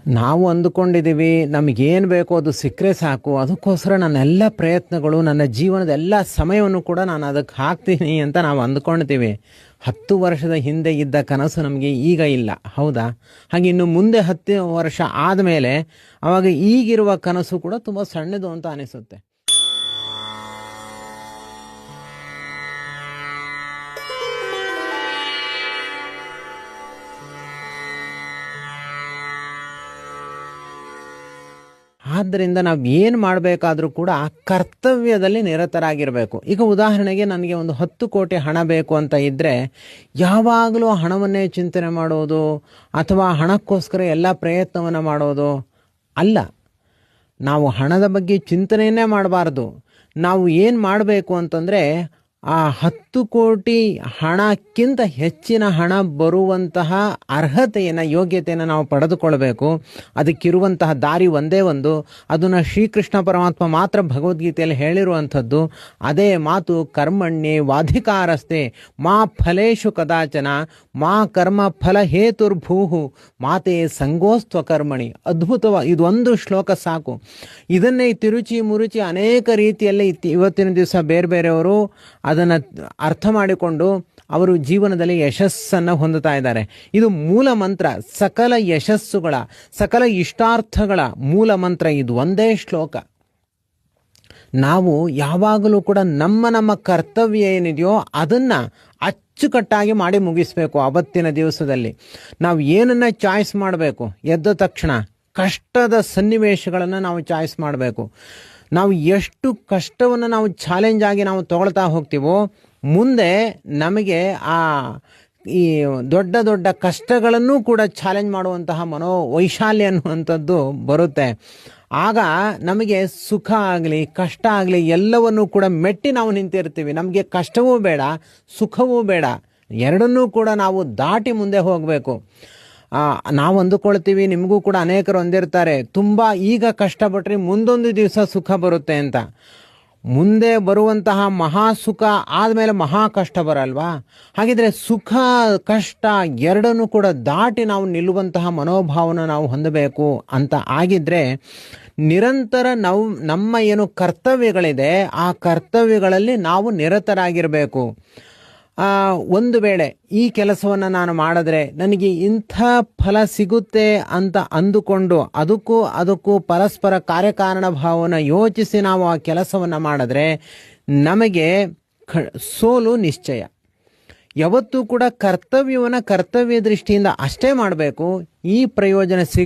ನಾವು ಅಂದುಕೊಂಡಿದ್ದೀವಿ ನಮಗೇನು ಬೇಕೋ ಅದು ಸಿಕ್ಕರೆ ಸಾಕು, ಅದಕ್ಕೋಸ್ಕರ ನನ್ನೆಲ್ಲ ಪ್ರಯತ್ನಗಳು, ನನ್ನ ಜೀವನದ ಎಲ್ಲ ಸಮಯವನ್ನು ಕೂಡ ನಾನು ಅದಕ್ಕೆ ಹಾಕ್ತೀನಿ ಅಂತ ನಾವು ಅಂದ್ಕೊಳ್ತೀವಿ. 10 ವರ್ಷದ ಹಿಂದೆ ಇದ್ದ ಕನಸು ನಮಗೆ ಈಗ ಇಲ್ಲ, ಹೌದಾ? ಹಾಗೆ ಇನ್ನು ಮುಂದೆ 10 ವರ್ಷ ಆದಮೇಲೆ ಆವಾಗ ಈಗಿರುವ ಕನಸು ಕೂಡ ತುಂಬ ಸಣ್ಣದು ಅಂತ ಅನಿಸುತ್ತೆ. ಆದ್ದರಿಂದ ನಾವು ಏನು ಮಾಡಬೇಕಾದ್ರೂ ಕೂಡ ಕರ್ತವ್ಯದಲ್ಲಿ ನಿರತರಾಗಿರಬೇಕು. ಈಗ ಉದಾಹರಣೆಗೆ ನನಗೆ ಒಂದು 10 ಕೋಟಿ ಹಣ ಬೇಕು ಅಂತ ಇದ್ದರೆ ಯಾವಾಗಲೂ ಹಣವನ್ನೇ ಚಿಂತನೆ ಮಾಡೋದು ಅಥವಾ ಹಣಕ್ಕೋಸ್ಕರ ಎಲ್ಲ ಪ್ರಯತ್ನವನ್ನು ಮಾಡೋದು ಅಲ್ಲ. ನಾವು ಹಣದ ಬಗ್ಗೆ ಚಿಂತನೆಯನ್ನೇ ಮಾಡಬಾರ್ದು. ನಾವು ಏನು ಮಾಡಬೇಕು ಅಂತಂದರೆ ಆ 10 ಕೋಟಿ ಹಣಕ್ಕಿಂತ ಹೆಚ್ಚಿನ ಹಣ ಬರುವಂತಹ ಅರ್ಹತೆಯನ್ನು, ಯೋಗ್ಯತೆಯನ್ನು ನಾವು ಪಡೆದುಕೊಳ್ಬೇಕು. ಅದಕ್ಕಿರುವಂತಹ ದಾರಿ ಒಂದೇ ಒಂದು, ಅದನ್ನು ಶ್ರೀಕೃಷ್ಣ ಪರಮಾತ್ಮ ಮಾತ್ರ ಭಗವದ್ಗೀತೆಯಲ್ಲಿ ಹೇಳಿರುವಂಥದ್ದು. ಅದೇ ಮಾತು, ಕರ್ಮಣ್ಯೇ ವಾಧಿಕಾರಸ್ತೆ ಮಾ ಫಲೇಶು ಕದಾಚನ ಮಾ ಕರ್ಮ ಫಲ ಹೇತುರ್ಭೂಹು ಮಾತೆ ಸಂಗೋಸ್ತ್ವ ಕರ್ಮಣಿ. ಅದ್ಭುತವಾಗಿ ಇದೊಂದು ಶ್ಲೋಕ ಸಾಕು. ಇದನ್ನೇ ತಿರುಚಿ ಮುರುಚಿ ಅನೇಕ ರೀತಿಯಲ್ಲಿ ಇವತ್ತಿನ ದಿವಸ ಬೇರೆ ಬೇರೆಯವರು ಅದನ್ನು ಅರ್ಥ ಮಾಡಿಕೊಂಡು ಅವರು ಜೀವನದಲ್ಲಿ ಯಶಸ್ಸನ್ನು ಹೊಂದುತ್ತಾ ಇದ್ದಾರೆ. ಇದು ಮೂಲ ಮಂತ್ರ, ಸಕಲ ಯಶಸ್ಸುಗಳ, ಸಕಲ ಇಷ್ಟಾರ್ಥಗಳ ಮೂಲ ಮಂತ್ರ ಇದು ಒಂದೇ ಶ್ಲೋಕ. ನಾವು ಯಾವಾಗಲೂ ಕೂಡ ನಮ್ಮ ಕರ್ತವ್ಯ ಏನಿದೆಯೋ ಅದನ್ನು ಅಚ್ಚುಕಟ್ಟಾಗಿ ಮಾಡಿ ಮುಗಿಸ್ಬೇಕು. ಆವತ್ತಿನ ದಿವಸದಲ್ಲಿ ನಾವು ಏನನ್ನು ಚಾಯ್ಸ್ ಮಾಡಬೇಕು? ಎದ್ದ ತಕ್ಷಣ ಕಷ್ಟದ ಸನ್ನಿವೇಶಗಳನ್ನು ನಾವು ಚಾಯ್ಸ್ ಮಾಡಬೇಕು. ನಾವು ಎಷ್ಟು ಕಷ್ಟವನ್ನು ನಾವು ಚಾಲೆಂಜ್ ಆಗಿ ನಾವು ತಗೊಳ್ತಾ ಹೋಗ್ತೀವೋ, ಮುಂದೆ ನಮಗೆ ಈ ದೊಡ್ಡ ದೊಡ್ಡ ಕಷ್ಟಗಳನ್ನು ಕೂಡ ಚಾಲೆಂಜ್ ಮಾಡುವಂತಹ ಮನೋವೈಶಾಲ್ಯ ಅನ್ನುವಂಥದ್ದು ಬರುತ್ತೆ. ಆಗ ನಮಗೆ ಸುಖ ಆಗಲಿ ಕಷ್ಟ ಆಗಲಿ ಎಲ್ಲವನ್ನೂ ಕೂಡ ಮೆಟ್ಟಿ ನಾವು ನಿಂತಿರ್ತೀವಿ. ನಮಗೆ ಕಷ್ಟವೂ ಬೇಡ, ಸುಖವೂ ಬೇಡ, ಎರಡನ್ನೂ ಕೂಡ ನಾವು ದಾಟಿ ಮುಂದೆ ಹೋಗಬೇಕು. ನಾವು ಅಂದುಕೊಳ್ತೀವಿ, ನಿಮಗೂ ಕೂಡ ಅನೇಕರು ಅಂದಿರ್ತಾರೆ, ತುಂಬ ಈಗ ಕಷ್ಟಪಟ್ಟರೆ ಮುಂದೊಂದು ದಿವಸ ಸುಖ ಬರುತ್ತೆ ಅಂತ. ಮುಂದೆ ಬರುವಂತಹ ಮಹಾ ಸುಖ ಆದಮೇಲೆ ಮಹಾ ಕಷ್ಟ ಬರಲ್ವಾ? ಹಾಗಿದ್ರೆ ಸುಖ ಕಷ್ಟ ಎರಡನ್ನೂ ಕೂಡ ದಾಟಿ ನಾವು ನಿಲ್ಲುವಂತಹ ಮನೋಭಾವನ ನಾವು ಹೊಂದಬೇಕು ಅಂತ ಆಗಿದ್ರೆ ನಿರಂತರ ನಮ್ಮ ಏನು ಕರ್ತವ್ಯಗಳಿದೆ ಆ ಕರ್ತವ್ಯಗಳಲ್ಲಿ ನಾವು ನಿರತರಾಗಿರಬೇಕು. ಒಂದು ವೇಳೆ ಈ ಕೆಲಸವನ್ನು ನಾನು ಮಾಡಿದ್ರೆ ನನಗೆ ಇಂಥ ಫಲ ಸಿಗುತ್ತೆ ಅಂತ ಅಂದುಕೊಂಡು ಅದಕ್ಕೂ ಪರಸ್ಪರ ಕಾರ್ಯಕಾರಣ ಭಾವನ ಯೋಚಿಸಿ ನಾವು ಆ ಕೆಲಸವನ್ನು ಮಾಡಿದ್ರೆ ನಮಗೆ ಸೋಲು ನಿಶ್ಚಯ. ಯಾವತ್ತೂ ಕೂಡ ಕರ್ತವ್ಯವನ್ನು ಕರ್ತವ್ಯ ದೃಷ್ಟಿಯಿಂದ ಅಷ್ಟೇ ಮಾಡಬೇಕು. ಈ ಪ್ರಯೋಜನ